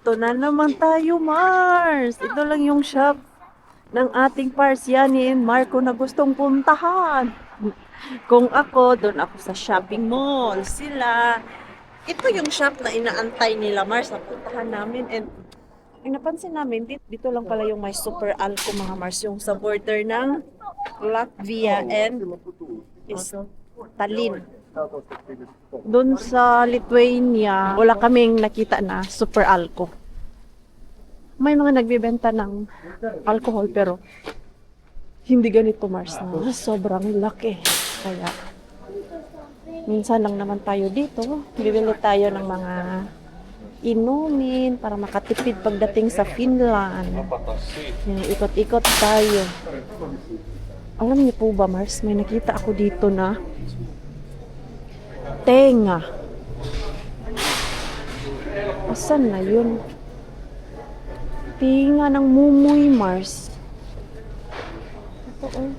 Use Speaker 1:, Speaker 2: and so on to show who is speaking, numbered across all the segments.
Speaker 1: Dito na naman tayo, Mars. Ito lang yung shop ng ating Parsiani and Marco na gustong puntahan. Kung ako, doon ako sa shopping mall. Sila, ito yung shop na inaantay nila, Mars, na puntahan namin. And ang napansin namin, dito lang pala yung may super alco, mga Mars, yung sa border ng Latvia and Tallinn. Doon sa Lithuania, wala kaming nakita na super alco. May mga nagbibenta ng alcohol pero hindi ganito, Mars, na sobrang laki. Kaya minsan lang naman tayo dito. Bibili tayo ng mga inumin para makatipid pagdating sa Finland. Ikot-ikot tayo. Alam niyo po ba, Mars, may nakita ako dito na tenga. Asan na yun? Tinga ng mumoy, Mars. Ito, oh.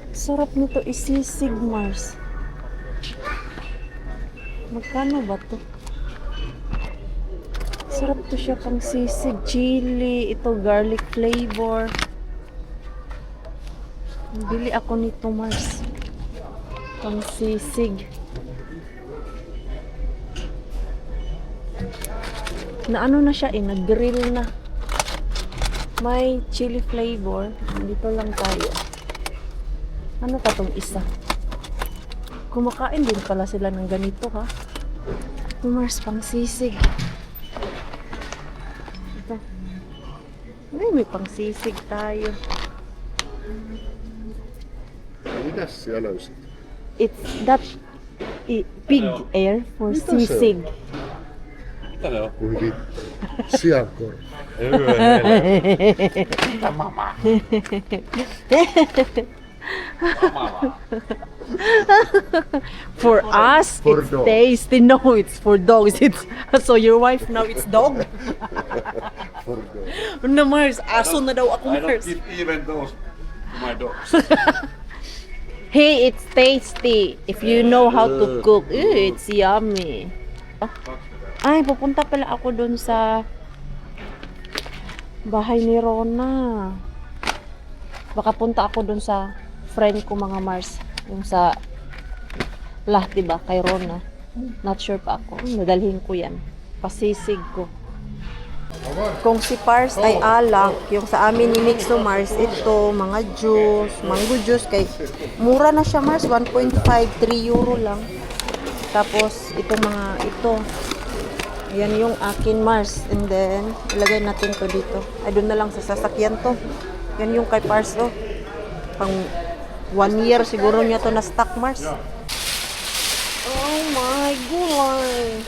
Speaker 1: Sarap nito isisig, Mars. Magkano ba to? Sarap to siya pang sisig. Chili, ito garlic flavor. Bili ako nito, Mars. Pang sisig. Na ano na siya nag-grill na. May chili flavor. Dito lang tayo. Ano pa tong isa? Kumakain din pala sila ng ganito, ha? Mars, pang sisig. Ito. Ay, may pang sisig tayo.
Speaker 2: Mitäs siellä löysit?
Speaker 1: It's that pig air for
Speaker 2: Mitä se on?
Speaker 1: sisig.
Speaker 3: Mitä ne on?
Speaker 2: Kuin vittu. Siankorva.
Speaker 3: Mama.
Speaker 1: For us,
Speaker 2: For
Speaker 1: it's
Speaker 2: dog.
Speaker 1: tasty. No, it's for dogs. It's so your wife now it's dog. No, Mars, aso na daw ako,
Speaker 3: I don't
Speaker 1: Mars.
Speaker 3: give even those to my dogs.
Speaker 1: Hey, it's tasty if you know how to cook. It's yummy. Ay, pupunta pala ako dun sa bahay ni Rona. Baka punta ako dun sa friend ko, mga Mars. Yung sa Lahti ba, kay Rona. Not sure pa ako. Nadalhin ko yan. Pasisig ko. Kung si Pars ay alak, yung sa amin ni Mixo, Mars, ito, mga juice, mango juice, kay mura na siya, Mars, 1.5, 3 euro lang. Tapos, ito mga, ito, yan yung akin, Mars, and then, ilagay natin to dito. Ay, doon na lang sa sasakyan to. Yan yung kay Pars, oh. Pang 1 year siguro niya to na stock, Mars. Oh my gulay.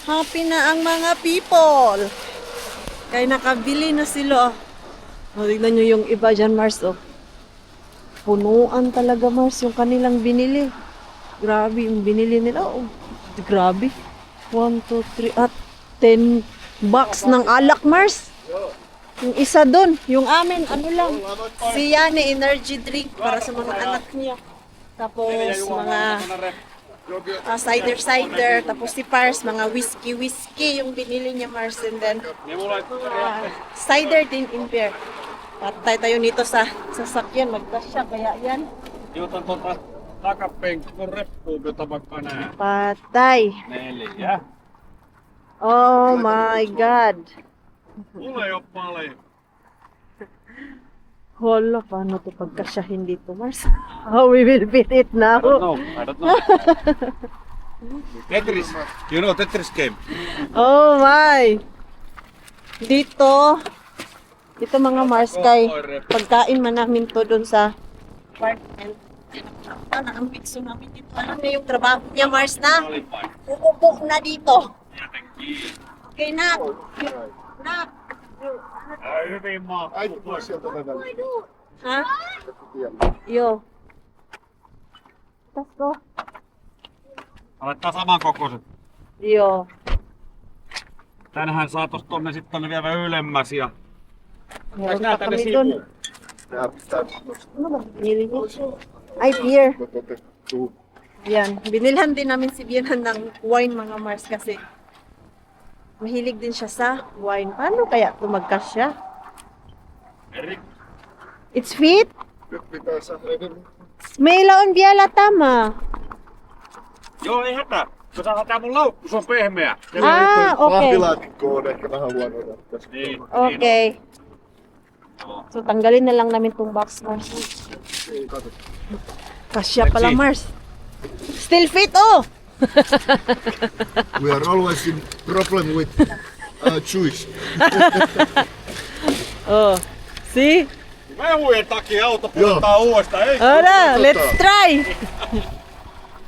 Speaker 1: Happy na ang mga people. Kaya nakabili na sila. Oh, tignan nyo yung iba dyan, Mars. Oh. Punuan talaga, Mars, yung kanilang binili. Grabe yung binili nila. Oh, grabe. 1, 2, 3, at 10 box ng alak, Mars. Yung isa dun, yung amin, ano lang. Si Yani energy drink para sa mga anak niya. Tapos mga cider, tapos si Pars, mga whiskey yung binili niya, Mars, and then cider din in beer. Patay tayo nito sa sasakyan, magkasya, kaya yan.
Speaker 3: Otan takapenkon reppuun, jota vaikka nää.
Speaker 1: Patay.
Speaker 3: 4.
Speaker 1: Oh my God.
Speaker 3: Mulla ei oo paljon.
Speaker 1: Hala, paano to pagkasyahin dito, Mars? How we will fit it now?
Speaker 3: I don't know. Tetris. You know Tetris game?
Speaker 1: Oh my! Dito mga Mars, kay pagkain man namin to doon sa apartment. Ano ang pizzo namin dito? Ano na yung trabaho niya, Mars, na? Uupo na dito. Okay, na. Na.
Speaker 3: Ai hyvin maa.
Speaker 2: Äiti tuli sieltä väliin.
Speaker 1: Ha? Joo. Tasko?
Speaker 3: Aletaan saman kokoiset.
Speaker 1: Joo.
Speaker 3: Tänähän saatos tonne sit tonne vielä ylemmäs ja
Speaker 1: Meron
Speaker 3: nää
Speaker 1: pa
Speaker 3: tänne
Speaker 1: kami doon.
Speaker 3: sivuun.
Speaker 2: Nää pitää nostaa.
Speaker 1: Ano ba? Binili niya? Ay, beer.
Speaker 2: Otettu.
Speaker 1: Yan. Binilhan din namin si Bianan ng wine, mga Mars, kasi Mahilig din siya sa wine. Paano kaya tumagkas siya?
Speaker 3: Erik.
Speaker 1: It's fit?
Speaker 2: Nyt pitää saada
Speaker 1: Meillä on vielä tämä.
Speaker 3: Joo, ei hätää. Mä saadaan tää mun laukku, se on pehmeä.
Speaker 1: Okei.
Speaker 2: Kahvilaatikko on ehkä vähän huono tässä.
Speaker 3: Niin.
Speaker 1: Okay. So, tanggalin na lang namin tong box, Mars.
Speaker 2: Ei, kato.
Speaker 1: Kasya pala, Mars. Still fit, oh!
Speaker 2: We are always in problem with choice.
Speaker 1: Oh. See?
Speaker 3: Mehujen takia auto puhutaan uudestaan, ei?
Speaker 1: Ora, let's try!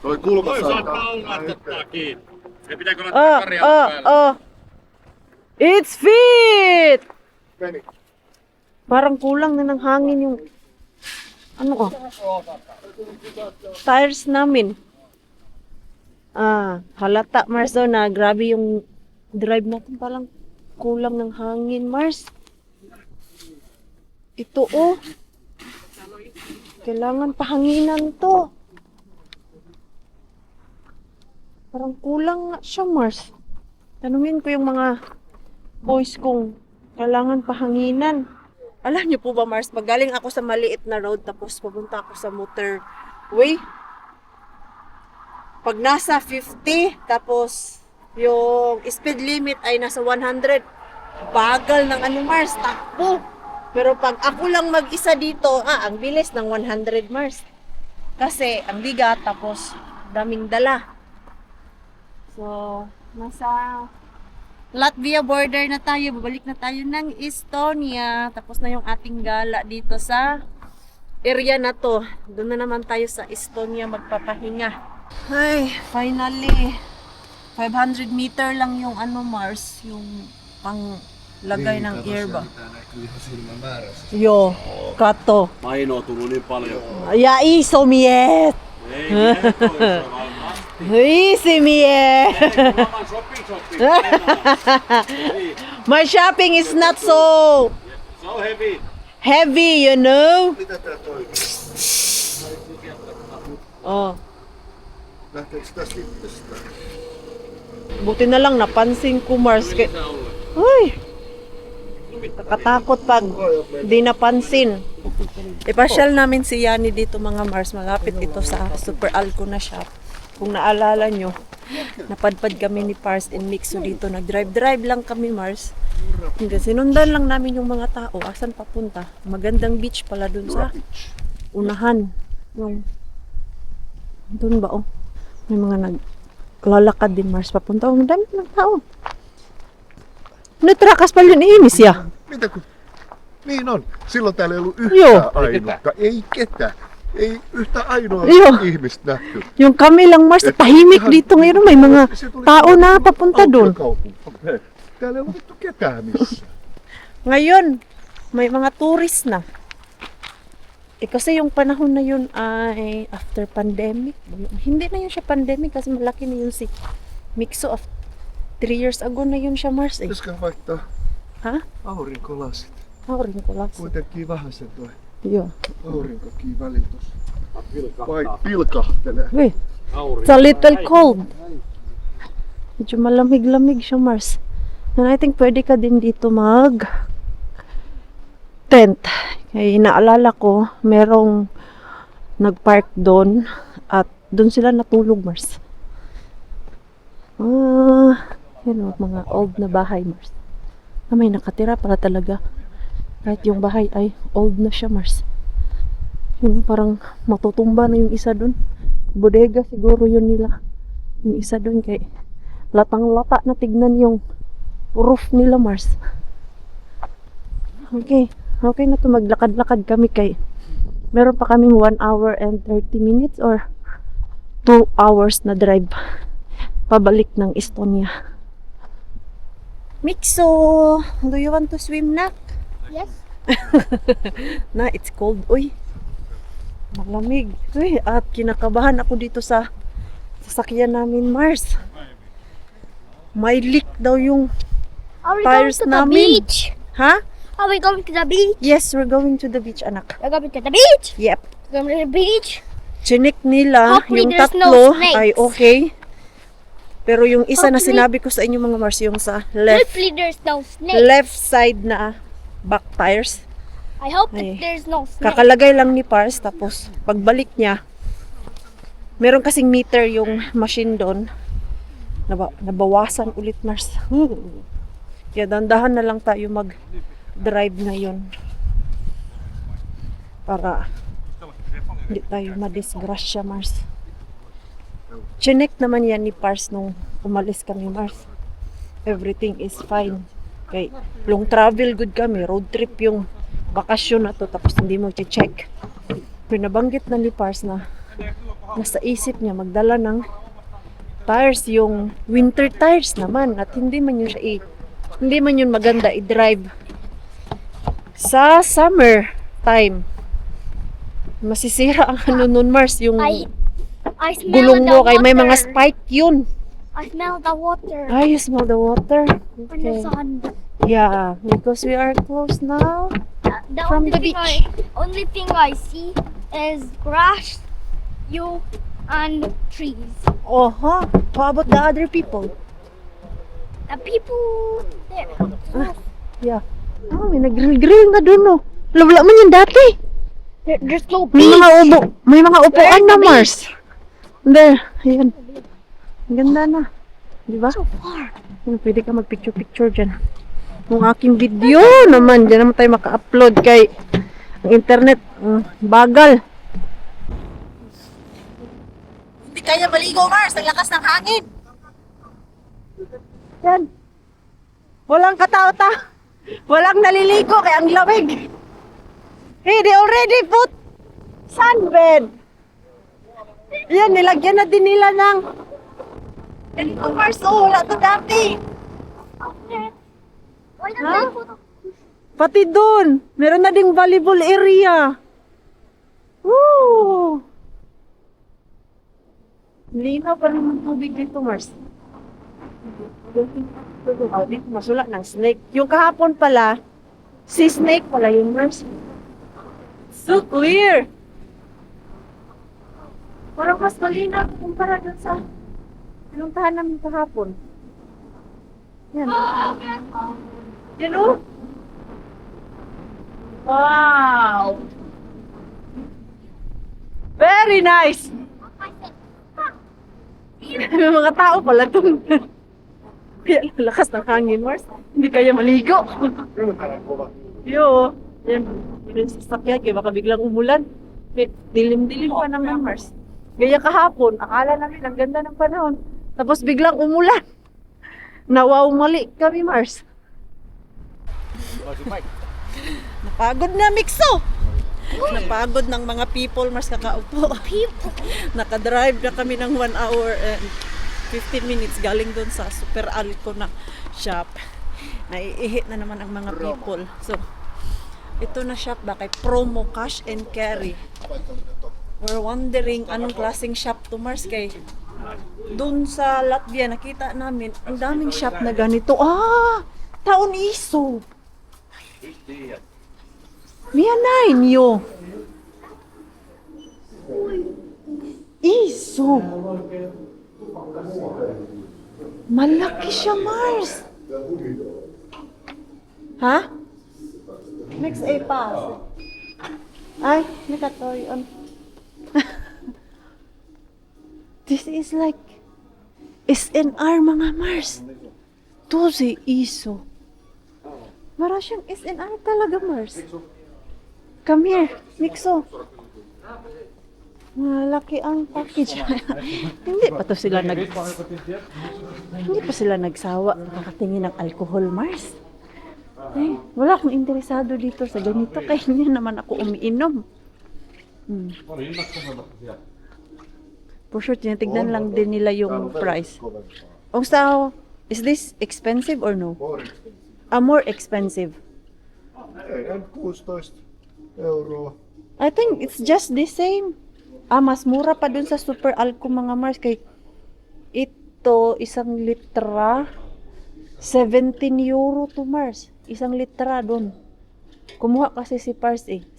Speaker 2: Toi kulma
Speaker 3: Toi
Speaker 2: saa
Speaker 3: saattaa olla, että ottaa kiinni. Ei pitääkö laittaa
Speaker 1: Oh,
Speaker 3: karjalla
Speaker 1: oh,
Speaker 3: päälle?
Speaker 1: oh. It's fit!
Speaker 2: Meni.
Speaker 1: Parang kulang na ng hangin yung tires namin. Halata, Mars, daw na grabe yung drive natin. Parang kulang ng hangin, Mars. Ito, oh. Kailangan pahanginan to. Parang kulang nga siya, Mars. Tanungin ko yung mga boys kung kailangan pahanginan. Alam niyo po ba, Mars, magaling ako sa maliit na road tapos pupunta ako sa motorway. Pag nasa 50, tapos yung speed limit ay nasa 100, bagal ng Mars, takbo. Pero pag ako lang mag-isa dito, ang bilis ng 100, Mars. Kasi ang bigat, tapos daming dala. So, nasa Latvia border na tayo. Babalik na tayo ng Estonia. Tapos na yung ating gala dito sa area na to. Doon na naman tayo sa Estonia magpapahinga. Ay, finally. 500 meter lang yung Mars. Yung panglagay ng airba. Yo, kato.
Speaker 3: Paino on tullut niin paljon.
Speaker 1: Ja iso mies.
Speaker 3: Ei mitään toisaalta.
Speaker 1: Easy mies.
Speaker 3: Laman sopii.
Speaker 1: My shopping is not so
Speaker 3: So heavy.
Speaker 1: heavy, you know.
Speaker 2: Mitä tää toimii?
Speaker 1: Oh,
Speaker 2: Lähteekö tää sittestä?
Speaker 1: buti na lang napansin ko, Mars. Uy, nakatakot pag di napansin. Ipasyal namin si Yani dito, mga Mars. Malapit ito sa Super Alco na shop. Kung naalala nyo, napadpad kami ni Pars and Mixo dito. Nag-drive lang kami, Mars. Hanggang sinundan lang namin yung mga tao. Asan papunta? Magandang beach pala dun sa unahan. Yung dun ba, oh? May mga naglalakad din, Mars. Papunta. Ang dami ng tao. Trakas pala yun, inis ya.
Speaker 2: Mitä kun? Niin on. Silloin täällä ei ollut
Speaker 1: Joo.
Speaker 2: yhtään ainutta. Ei ketään. Ei yhtä ainoa
Speaker 1: Joo.
Speaker 2: ihmistä nähty.
Speaker 1: Yung kami lang, Mars, tahimik dito ngayon. May mga tao na papunta dun.
Speaker 2: Täällä ei ollut vittu ketään missään.
Speaker 1: Ngayon, may mga tourist na. Kasi yung panahon na yun ay after pandemic. Hindi na yun siya pandemic kasi malaki na yun si Mixo of 3 years ago na yun siya, Mars.
Speaker 2: Pitäisikö vaihtaa
Speaker 1: Ha?
Speaker 2: aurinkolasit?
Speaker 1: Aurin ko lang.
Speaker 2: Kuitenkin vähän se toi
Speaker 1: Joo.
Speaker 2: aurinkokin välitos. Vai pilkahtelee.
Speaker 1: Uy, it's a little cold. Medyo malamig-lamig siya, Mars. And I think pwede ka din dito mag tent. Kaya naalala ko, merong nagpark doon at doon sila natulog, Mars. Yun o, mga old na bahay, Mars. May nakatira pala talaga. Kahit yung bahay ay old na siya, Mars. Yun, parang matutumba na yung isa doon. Bodega siguro yun nila. Yung isa doon kay latang-lata na tignan yung roof nila, Mars. Okay. Okay na to, maglakad-lakad kami kay meron pa kaming 1 hour and 30 minutes or 2 hours na drive pabalik ng Estonia. Mixo, do you want to swim na?
Speaker 4: Yes.
Speaker 1: Na, it's cold. Uy, malamig. Uy, at kinakabahan ako dito sa sasakyan namin, Mars. May leak daw yung
Speaker 4: Are we
Speaker 1: tires
Speaker 4: going to the
Speaker 1: namin.
Speaker 4: beach?
Speaker 1: Ha?
Speaker 4: Are we going to the beach?
Speaker 1: Yes, we're going to the beach, anak.
Speaker 4: We're going to the beach.
Speaker 1: Yep.
Speaker 4: We're going to the beach.
Speaker 1: Chinik nila
Speaker 4: Hopefully
Speaker 1: yung
Speaker 4: there's
Speaker 1: tatlo
Speaker 4: no snakes.
Speaker 1: ay okay. Pero yung isa na
Speaker 4: Hopefully-
Speaker 1: sinabi ko sa inyo mga Mars, yung sa left
Speaker 4: Hopefully there's no snake.
Speaker 1: left side na back tires.
Speaker 4: I hope
Speaker 1: Ay.
Speaker 4: that there's no snake.
Speaker 1: Kakalagay lang ni Pars, tapos pagbalik niya, meron kasing meter yung machine doon. Nabawasan ulit Mars. Kaya dandahan na lang tayo mag-drive ngayon. Para hindi tayo madisgrasya Mars. Chinek naman yan ni Pars nung umalis kami Mars. Everything is fine. Okay. Long travel good kami. Road trip yung bakasyon na to. Tapos hindi mo check. Pinabanggit na ni Pars na nasa isip niya magdala ng tires, yung winter tires naman. At hindi man yun hindi man yun maganda i-drive sa summer time. Masisira ang ano nun Mars, yung
Speaker 4: I smell
Speaker 1: gulong
Speaker 4: the
Speaker 1: mo kay may mga
Speaker 4: water.
Speaker 1: spike yun.
Speaker 4: I smell the water
Speaker 1: Ay, you smell the water.
Speaker 4: from the
Speaker 1: Okay.
Speaker 4: sun.
Speaker 1: Yeah, because we are close now.
Speaker 4: The
Speaker 1: From
Speaker 4: only
Speaker 1: the
Speaker 4: thing only thing I see is grass, you, and trees.
Speaker 1: Oh, huh? How about the other people?
Speaker 4: The people there.
Speaker 1: Yeah. Oh, may nag-grill na dun, no. Wala man yan dati.
Speaker 4: There's no
Speaker 1: May
Speaker 4: beach.
Speaker 1: mga may mga upuan
Speaker 4: Where's
Speaker 1: na,
Speaker 4: the
Speaker 1: Mars. There, ayan. Ang ganda na. Di ba?
Speaker 4: So far.
Speaker 1: Pwede ka mag-picture-picture dyan. Yung aking video naman, dyan naman tayo maka-upload kay ang internet, bagal. Hindi kaya maligo, Mars. Ang lakas ng hangin. Yan. Walang katao-tao. Walang naliligo kaya ang lamig. Hey, they already put sunbed. Yan, nilagyan na din nila ng ganito, Mars. Oh, wala to dati.
Speaker 4: Why don't
Speaker 1: Huh?
Speaker 4: they put
Speaker 1: Pati doon, meron na ding volleyball area. Woo! Linaw pa rin ang tubig dito, Mars. Oh, dito masula ng snake. Yung kahapon pala, si snake pala yung Mars. So clear! Parang mas malinaw kumpara dun sa pinuntahan namin kahapon. Yan. Yan o. Wow! Very nice! May mga tao pala doon. Kaya lakas ng hangin, Mars. Hindi kaya maligo. Yo, yan. Yung sasakyan, kaya baka biglang umulan. Dilim-dilim pa naman, Mars. Gaya kahapon, akala namin ang ganda ng panahon. Tapos biglang umulan. Nawaw mali kami, Mars. Napagod na, Mixo! Napagod ng mga people, Mars, kakaupo.
Speaker 4: people?
Speaker 1: Nakadrive na kami ng 1 hour and 15 minutes galing doon sa Super Alco na shop. Naiihit na naman ang mga people. So, ito na shop ba kay Promo Cash and Carry. We're wondering anong klaseng shop to, Mars, kay doon sa Latvia nakita namin ang daming shop na ganito. Taon iso. Mianay niyo. Iso. Malaki siya, Mars. Ha? Next A pass. Ay, nakatoy on. This is like SNR, mga Mars. To si Iso. Mara siyang SNR talaga, Mars. Come here, Mixo. Malaki ang package. Hindi pa sila nagsawa nakatingin ng alcohol, Mars. Eh, wala akong interesado dito sa ganito kaya hindi naman ako umiinom. For sure, tinitignan lang din nila yung price. Oh, so, is this expensive or no? More expensive.
Speaker 2: Ei, 16 euroa.
Speaker 1: I think it's just the same. Mas mura pa dun sa Super Alco, mga Mars. Kay ito, 1 litra, 17 euro to, Mars. 1 litra dun. Kumuha kasi si Pars 17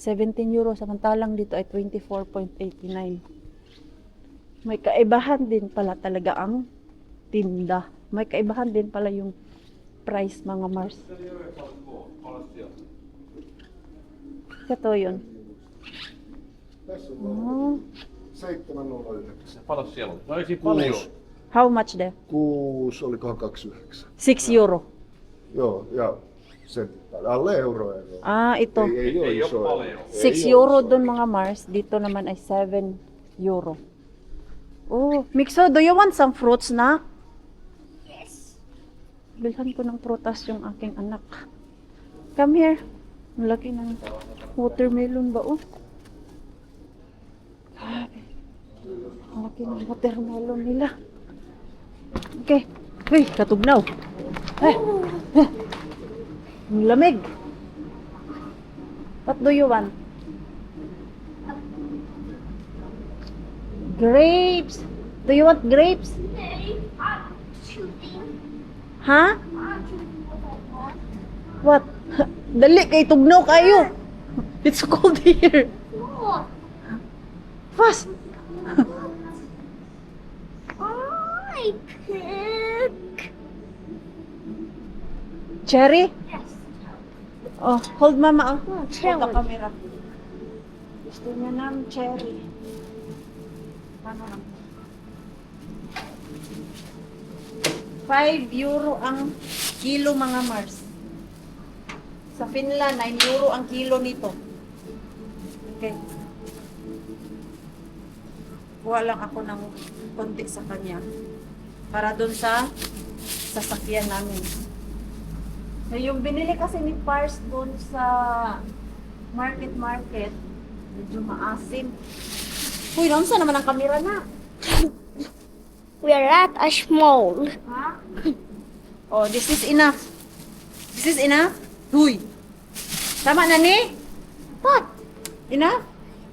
Speaker 1: euro. Samantalang dito ay 24.89. May kaibahan din pala talaga ang tinda. May kaibahan din pala yung price, mga Mars. Ito yun.
Speaker 2: Tässä
Speaker 1: Oh.
Speaker 2: on 709.
Speaker 3: Paljon siellä on? No ei siinä paljon.
Speaker 1: How much there?
Speaker 2: 6, olikohan 29.
Speaker 1: 6 euro.
Speaker 2: Joo, ja sentit päälle. Alle euro.
Speaker 1: Ah, ito.
Speaker 2: Ei ole
Speaker 3: Ei oo
Speaker 2: iso
Speaker 3: paljon.
Speaker 1: 6 euro doon, mga Mars. Dito naman ay 7 euro. Oh, Mixo, do you want some fruits na?
Speaker 4: Yes.
Speaker 1: Bilhan ko ng prutas yung aking anak. Come here. Ang laki ng watermelon ba, oh? Grabe. Ang laki ng watermelon nila. Okay. Uy, katugnaw. Ang lamig. What do you want? Grapes. Do you want grapes?
Speaker 4: Hey, I'm shooting.
Speaker 1: Ha?
Speaker 4: I'm shooting what I want.
Speaker 1: What? Dali, kay tugnaw kayo. It's cold here.
Speaker 4: What?
Speaker 1: Fast.
Speaker 4: I pick.
Speaker 1: Cherry?
Speaker 4: Yes.
Speaker 1: Oh, hold mama. Oh,
Speaker 4: cherry.
Speaker 1: Hold the camera. Gusto niya ng cherry. Ano lang? 5 euro ang kilo, mga Mars. Sa Finland, 9 euro ang kilo nito. Okay. Kuha lang ako ng konti sa kanya. Para doon sa sasakyan namin. Na yung binili kasi ni Pars doon sa market, medyo maasim. Uy, naunsa naman ang kamera na?
Speaker 4: We are at a mall.
Speaker 1: Ha? Oh, this is enough. This is enough? Huy. Tama na ni?
Speaker 4: What?
Speaker 1: Enough?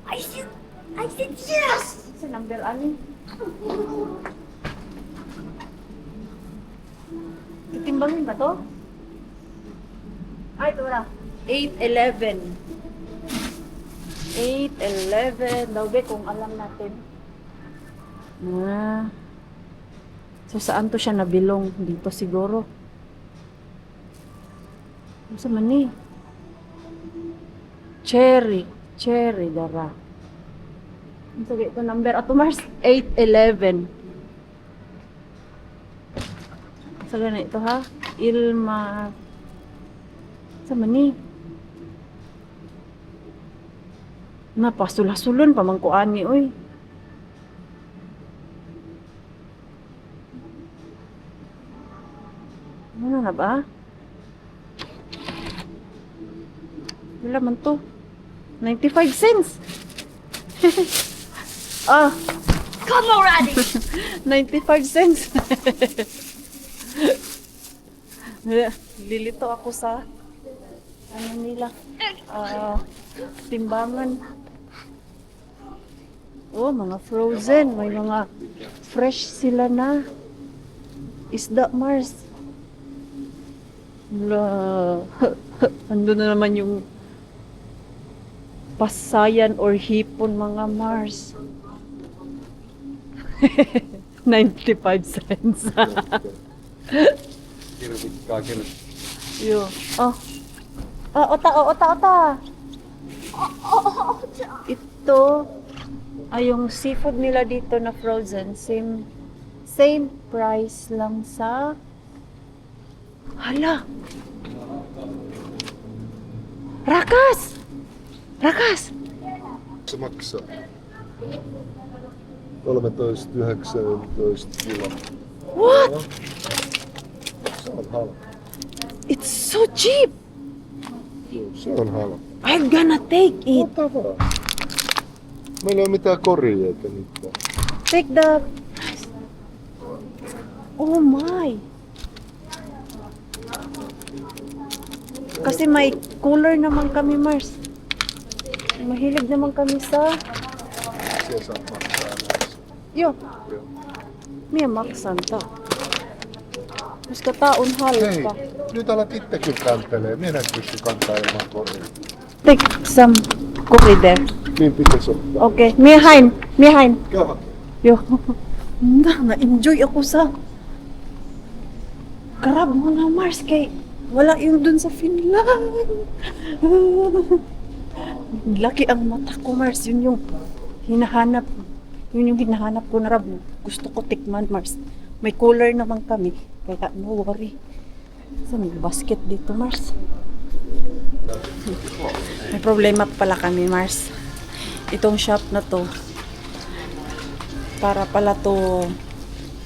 Speaker 4: I said yes.
Speaker 1: Sa number ani? Titimbangin ba to? Ay, ito na. 8.11. 8.11. Daw be, kung alam natin. Ah. So, saan to siya nabilong? Dito siguro. Ano sa mani? Cherry. Cherry, dara. Ano sa ito number? Ato Mars? 8.11. Sa na ito ha? Ilma. Sa mani? Napasulah-sulon pa man ko ani, oy. Ano na ba? Wala man to. 95 cents. Ah,
Speaker 4: Come already.
Speaker 1: 95 cents. Lilito ako sa ano nila. Timbangan. Oh, mga frozen. May mga fresh sila na. Isda, Mars. Wala. Ando na naman yung pasayan or hipon, mga Mars. 95 cents.
Speaker 3: Kirsikkaa kyllä.
Speaker 1: Yo. Oh. Ota. Ito ay yung seafood nila dito na frozen. Same price lang sa hala. Rakas!
Speaker 2: Se maksaa 13,19 kilo.
Speaker 1: What?
Speaker 2: Se on halpa.
Speaker 1: It's so cheap.
Speaker 2: Se on halpa.
Speaker 1: I'm gonna take it.
Speaker 2: Ota vaan. Meillä ei ole mitään korjeita nyt.
Speaker 1: Take the... Oh my! Kasi may cooler naman kami, Mars. Mahilig naman kami sa...
Speaker 2: Se saa maksaa näissä.
Speaker 1: Yo,
Speaker 2: Joo.
Speaker 1: miä maksan ta? Koska tää on
Speaker 2: Hei,
Speaker 1: halpa.
Speaker 2: nyt alat itsekin kantelee. Minä en pysty kantaa ilman korjeita.
Speaker 1: Take some cookie there.
Speaker 2: Niin pitäisi ottaa.
Speaker 1: Okay, miä hain.
Speaker 2: Käy hakemaan.
Speaker 1: Yo. Na-enjoy ako sa Grab mo na, Mars, kay wala yun dun sa Finland. Laki ang mata ko, Mars. Yun yung hinahanap. Yun yung hinahanap ko na rab. Gusto ko tikman, Mars. May cooler naman kami. Kaya no worry. So, may basket dito, Mars. May problema pala kami, Mars. Itong shop na to, para pala to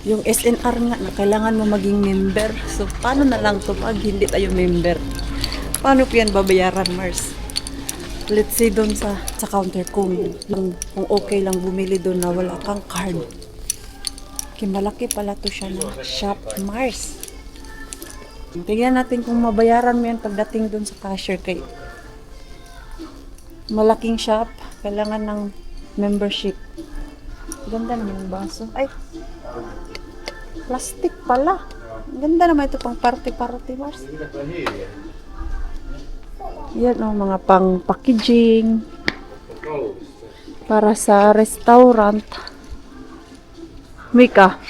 Speaker 1: yung SNR nga na kailangan mo maging member. So, paano na lang to pag hindi tayo member? Paano ko yan babayaran, Mars? Let's say doon sa counter kung okay lang bumili doon na wala kang card. Kaya malaki pala to siya na shop, Mars. Tingnan natin kung mabayaran mo yan pagdating doon sa cashier kay malaking shop. Kailangan ng membership. Ganda naman yung baso. Ay! Plastic pala. Ganda naman ito pang party-party, Mars. Yan o, mga pang packaging. Para sa restaurant. Mika.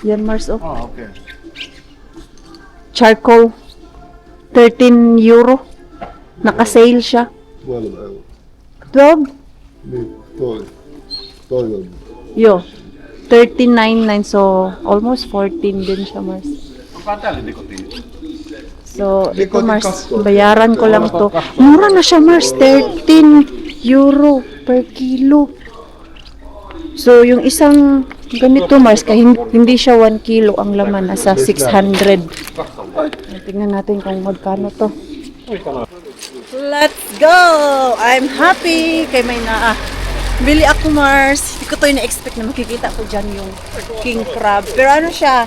Speaker 1: Yan, Mars. Oh.
Speaker 2: Ah, okej.
Speaker 1: Charcoal. 13 euro. Naka-sale siya.
Speaker 2: 12 euro.
Speaker 1: 12?
Speaker 2: Niin, toi on.
Speaker 1: Yo. 13.99, so almost 14 din siya, Mars.
Speaker 3: Onkohan täällä nikotiini?
Speaker 1: So, ito,
Speaker 2: Nikotin
Speaker 1: Mars,
Speaker 2: kakko.
Speaker 1: bayaran ko lang to. Mura na siya, Mars. 13 euro per kilo. So, yung isang ganito, Mars, hindi siya 1 kilo ang laman. Nasa 600. Tingnan natin kung magkano to. Let's go! I'm happy! Kay may bili ako, Mars. Hindi ko to na-expect na makikita ko dyan yung king crab. Pero ano siya?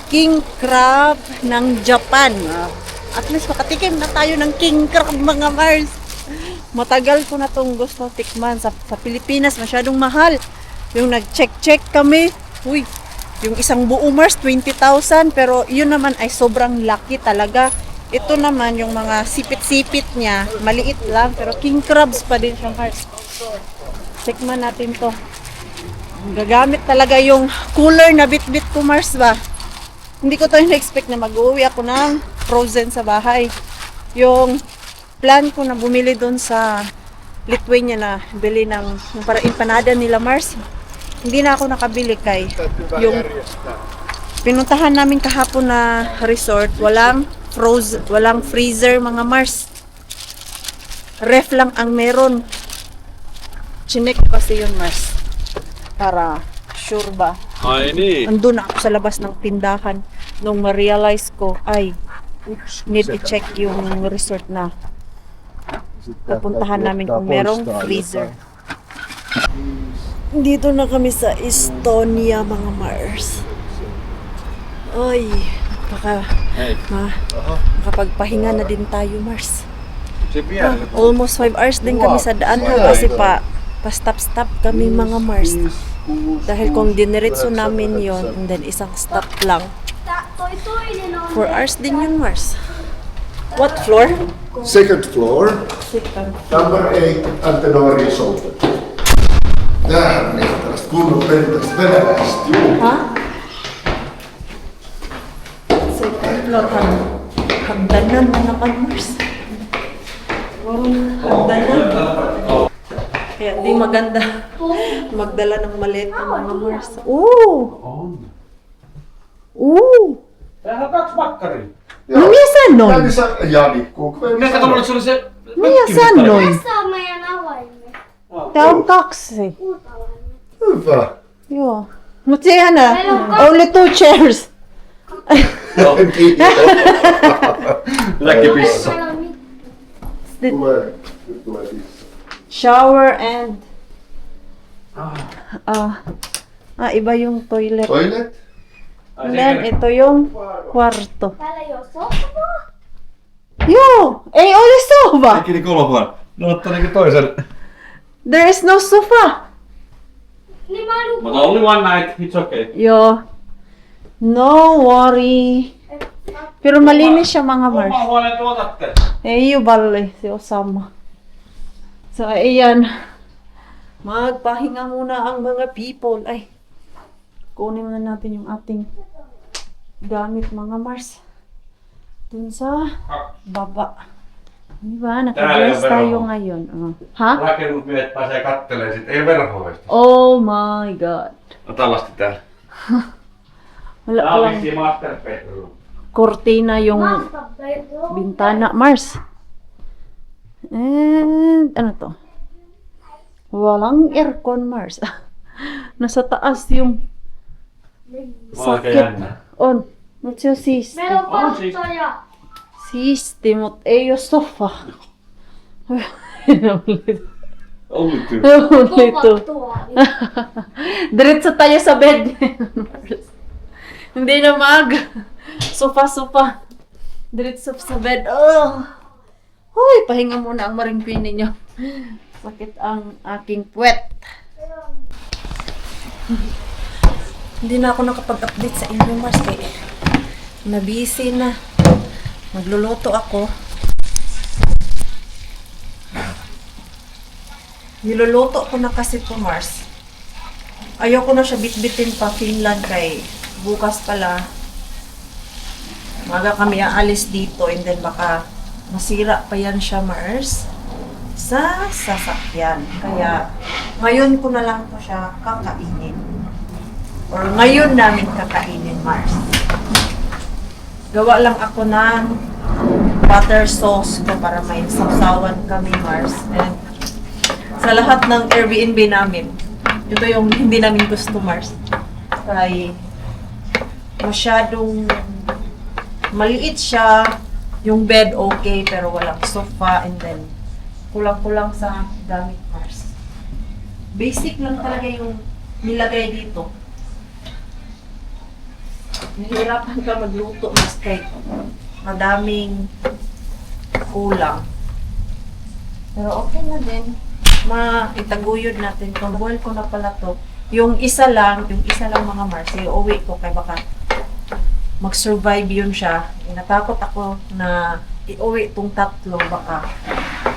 Speaker 1: King crab ng Japan. At least makatikim na tayo ng king crab, mga Mars. Matagal ko na tong gusto tikman. Sa Pilipinas, masyadong mahal. Yung nag-check kami, uy, yung isang buo, Mars, 20,000. Pero yun naman ay sobrang laki talaga. Ito naman, yung mga sipit-sipit niya, maliit lang. Pero king crabs pa din siya, Mars. Tikman natin to. Gagamit talaga yung cooler na bit-bit ko, Mars ba? Hindi ko to na-expect na mag-uwi ako ng frozen sa bahay. Yung plan ko na bumili doon sa Lithuania na bili ng yung para empanada nila, Mars. Hindi na ako nakabili kay yung pinuntahan namin kahapon na resort, walang freezer, mga Mars. Ref lang ang meron. Chinek kasi yun, Mars. Para sure ba.
Speaker 3: Ai niin.
Speaker 1: Andun ako sa labas ng tindahan nung ma-realize ko, ay, need i-check yung resort na pupuntahan namin kung merong freezer. Dito na kami sa Estonia, mga Mars. Ay, makapagpahinga na din tayo, Mars.
Speaker 3: Se vielä.
Speaker 1: Almost 5 hours din kami sa daan kasi pa-stop-stop kami, mga Mars. Dahil kung diniretso namin yon, and then isang stop lang. 4 hours din yun, Mars. What floor?
Speaker 2: Second floor. Number 8, Antenori Resort. Tämähän on ihan tällaista kunnon perinteistä venäläistä.
Speaker 1: Ha? Second floor, hagdanan na naman, Mars. Hagdanan. Kaya di maganda magdala ng maleta, mga Mars. Ooh! Ooh!
Speaker 3: Täällä on 2 makkaria.
Speaker 1: No mikä sanoin?
Speaker 2: Näin sä, Janikko.
Speaker 3: Mikä tavalla se oli se?
Speaker 1: Mikä sanoin?
Speaker 4: Tässä on meidän avaimet.
Speaker 1: Tää on 2.
Speaker 2: Hyvä.
Speaker 1: Joo. Mut sehän only 2 chairs.
Speaker 3: Läkki pissa.
Speaker 2: Tulee pissa.
Speaker 1: Shower and iba yung toilet.
Speaker 2: Toilet?
Speaker 1: And then ito yung kwarto.
Speaker 4: Täällä ei oo sohvaa.
Speaker 1: Joo, ei ole sohva.
Speaker 3: Äkki kolhuan. No ottaa niinku toisen.
Speaker 1: There is no sofa.
Speaker 4: Niin mä oon
Speaker 3: But only one night, it's okay.
Speaker 1: Joo. No worry. Pero malinis siya, mga Mars.
Speaker 3: Oma huoneen tuotatte.
Speaker 1: Ei yung balli, si Osama. So, ayan. Magpahinga muna ang mga people. Ay, Kunin muna natin yung ating gamit mga Mars. Dun sa baba. Diba? Naka-dress
Speaker 3: Täällä
Speaker 1: tayo
Speaker 3: on
Speaker 1: ngayon. Ha?
Speaker 3: Rakennusmiehet pääsee kattelemaan sit, ei verhoista.
Speaker 1: Oh my God.
Speaker 3: Ota lasti täällä.
Speaker 1: Wala
Speaker 3: Tää on
Speaker 1: palang
Speaker 3: vissiin master bedroom.
Speaker 1: kortina yung bintana. Mars. And ano to? Walang aircon, Mars. Nasa taas yung
Speaker 3: Aika
Speaker 1: sakit.
Speaker 3: jännä.
Speaker 1: On. What's your sis?
Speaker 4: Meillä on
Speaker 3: On siis.
Speaker 4: kattoja.
Speaker 1: Siisti, mut ei oo sofa.
Speaker 3: Ollut työ.
Speaker 1: Ulito.
Speaker 4: Tuoli.
Speaker 1: Diretso tayo sa bed. Hindi na sofa. Diretso sa bed. Oh. Hoy, pahinga muna ang maringpin ninyo. Sakit ang aking puwet. Hindi na ako nakapag-update sa inyo, Mars. Kaya na-busy na. Magluluto ako. Niluluto ko na kasi po, Mars. Ayoko na siya bitbitin pa Finland kay bukas pala. Maga kami aalis dito and then baka masira pa yan siya, Mars. Sa sasakyan. Kaya ngayon ko na lang po siya kakainin. Or ngayon namin kakainin, Mars. Gawa lang ako ng butter sauce ko para may sausawan kami, Mars. And sa lahat ng Airbnb namin, ito yung hindi namin gusto, Mars. Kaya masyadong maliit siya. Yung bed okay, pero walang sofa. And then, kulang-kulang sa gamit, Mars. Basic lang talaga yung nilagay dito. Nahihirapan ka magluto, mas kay madaming kulang. Pero okay na din. Itaguyod natin. Kung boil ko na pala to. Yung isa lang mga Mars, iuwi ko kay baka mag-survive yun siya. Natakot ako na iuwi itong tatlo baka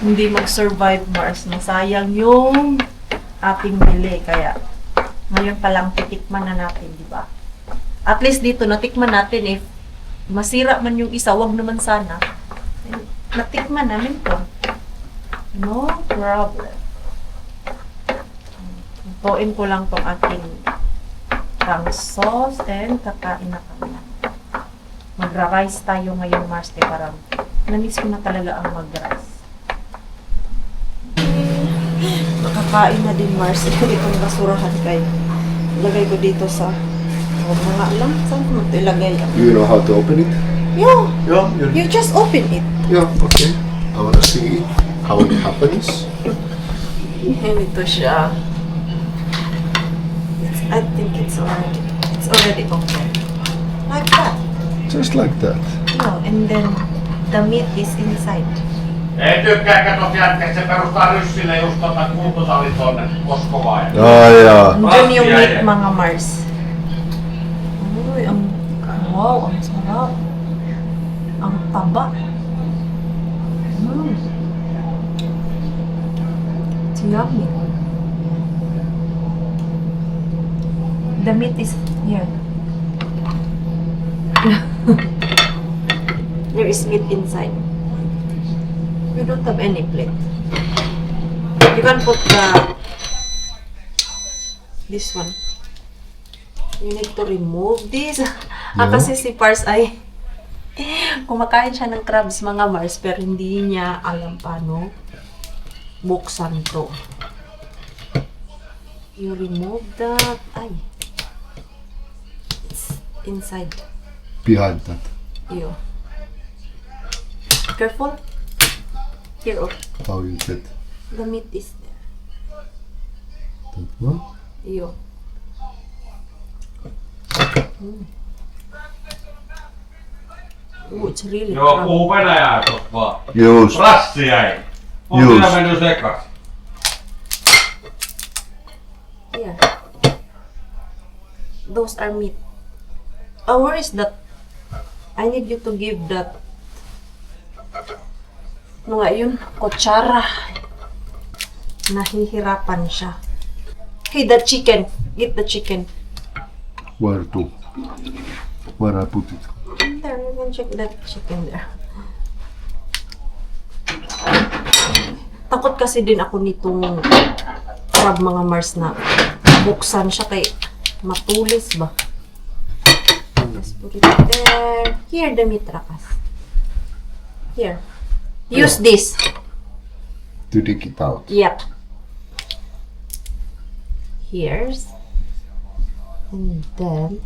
Speaker 1: hindi mag-survive, Mars. Masayang yung ating bili. Kaya ngayon palang titikman na natin, di ba? At least dito, natikman natin if masira man yung isa, wag naman sana. Natikman namin to. No problem. Tutuin ko lang tong ating tang sauce and kakain na kami. Magra-rice tayo ngayon, Mars. Parang namiss ko na talaga ang mag-rice. Makakain na din, Mars. Ito itong basurahan kayo. Lagay ko dito sa mga lang. Saan ko ilagay?
Speaker 2: You know how to open it?
Speaker 1: Yeah.
Speaker 2: Yeah.
Speaker 1: You just open it.
Speaker 2: Yeah, okay. I wanna see how it happens.
Speaker 1: Ito siya. I think it's already open. Like that.
Speaker 2: Just like that.
Speaker 1: Yeah, and then the meat is inside.
Speaker 3: Ei tykkää kato jätkä, se perustaa ryssille just kuntosalit tonne Moskovaan.
Speaker 2: Oh, yeah.
Speaker 1: Diyan yung meat, mga Mars. Uy, wow, ang sarap. Ang taba. It's yummy. The meat is here. There is meat inside. We don't have any plate. You can put this one. You need to remove this. Kasi si Pars ay kumakain siya ng crabs, mga Mars, pero hindi niya alam paano buksan to. You remove that. Ay. It's inside.
Speaker 2: Behind that.
Speaker 1: Yo. Careful. Here, oh.
Speaker 2: How you get
Speaker 1: The meat is there.
Speaker 2: that one?
Speaker 1: Yo. Oh, it's really
Speaker 3: Joo,
Speaker 1: crab.
Speaker 3: puhu venäjää tos vaan.
Speaker 2: Just.
Speaker 3: Rassi jäi. On
Speaker 2: Just.
Speaker 3: siinä mennyt sekas.
Speaker 1: Here. Those are meat. Oh, where is that? I need you to give that. Ano nga yun? Kutsara. Nahihirapan siya. Okay, the chicken. Get the chicken.
Speaker 2: Where to? Where I put it?
Speaker 1: There, you can check that chicken there. Takot kasi din ako nitong crab mga Mars na buksan siya kay matulis ba. Let's put it there. Here, Demitrakas. Here. Use this.
Speaker 2: To take it out.
Speaker 1: Yep. Here's. And then.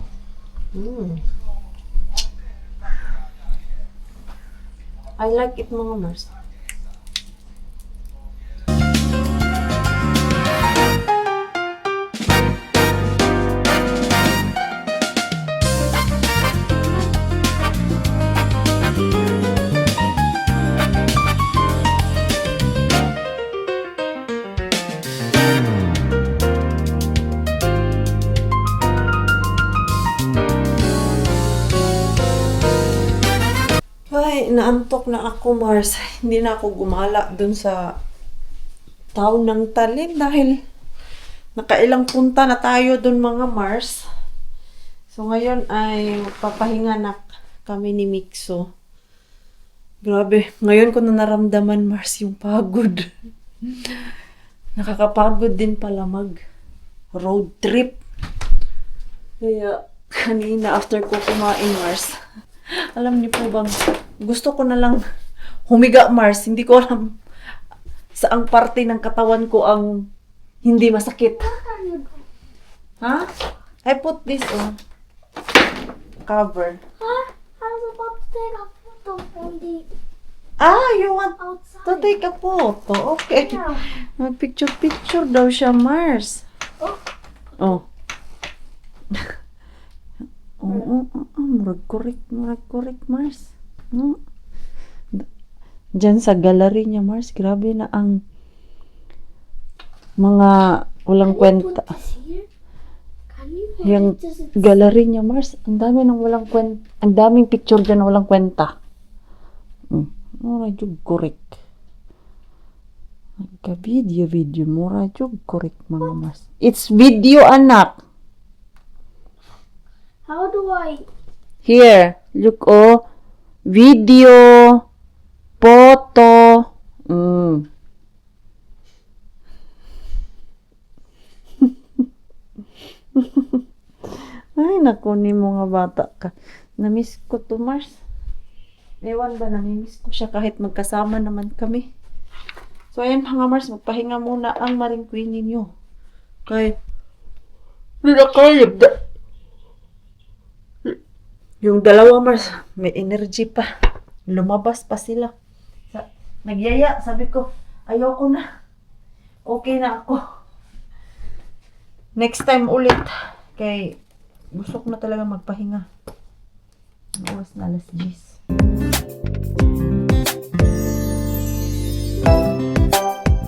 Speaker 1: I like it mga Mars. Ay, naantok na ako, Mars. Hindi na ako gumala dun sa town ng Talim dahil nakailang punta na tayo dun mga Mars. So, ngayon ay magpapahinga na kami ni Mixo. Grabe, ngayon ko na naramdaman, Mars, yung pagod. Nakakapagod din pala mag road trip. Kaya, kanina after ko kumain, Mars, alam niyo po bang, gusto ko na lang humiga, Mars. Hindi ko alam saang parte ng katawan ko ang hindi masakit. Ha? I put this on cover.
Speaker 4: Huh? I was about to take a photo from the
Speaker 1: You want
Speaker 4: outside.
Speaker 1: to take a photo? Okay.
Speaker 4: Yeah.
Speaker 1: Mag-picture-picture daw siya, Mars.
Speaker 4: Oh.
Speaker 1: Oh. Murag correct, Mars. Diyan sa gallery niya, Mars, grabe na ang mga walang kwenta.
Speaker 4: Put this here? Can you put
Speaker 1: Yung
Speaker 4: it just
Speaker 1: gallery niya, Mars, ang dami ng walang kwenta. Ang daming picture dyan na walang kwenta. Mura jug correct. Nagka-video. Mura jug correct, mga Mars. It's video, anak.
Speaker 4: How do I?
Speaker 1: Here, look, oh. Video. Photo. Ay, naku ni mga bata ka. Namiss ko to, Mars. Ewan ba, namimiss ko siya kahit magkasama naman kami. So, ayan mga Mars, magpahinga muna ang Maring Queen ninyo. Kaya, yung dalawa Mars, may energy pa. Lumabas pa sila. Nagyaya, sabi ko, ayoko na. Okay na ako. Next time ulit. Kay, gusto ko na talaga magpahinga. Oras na 10:00.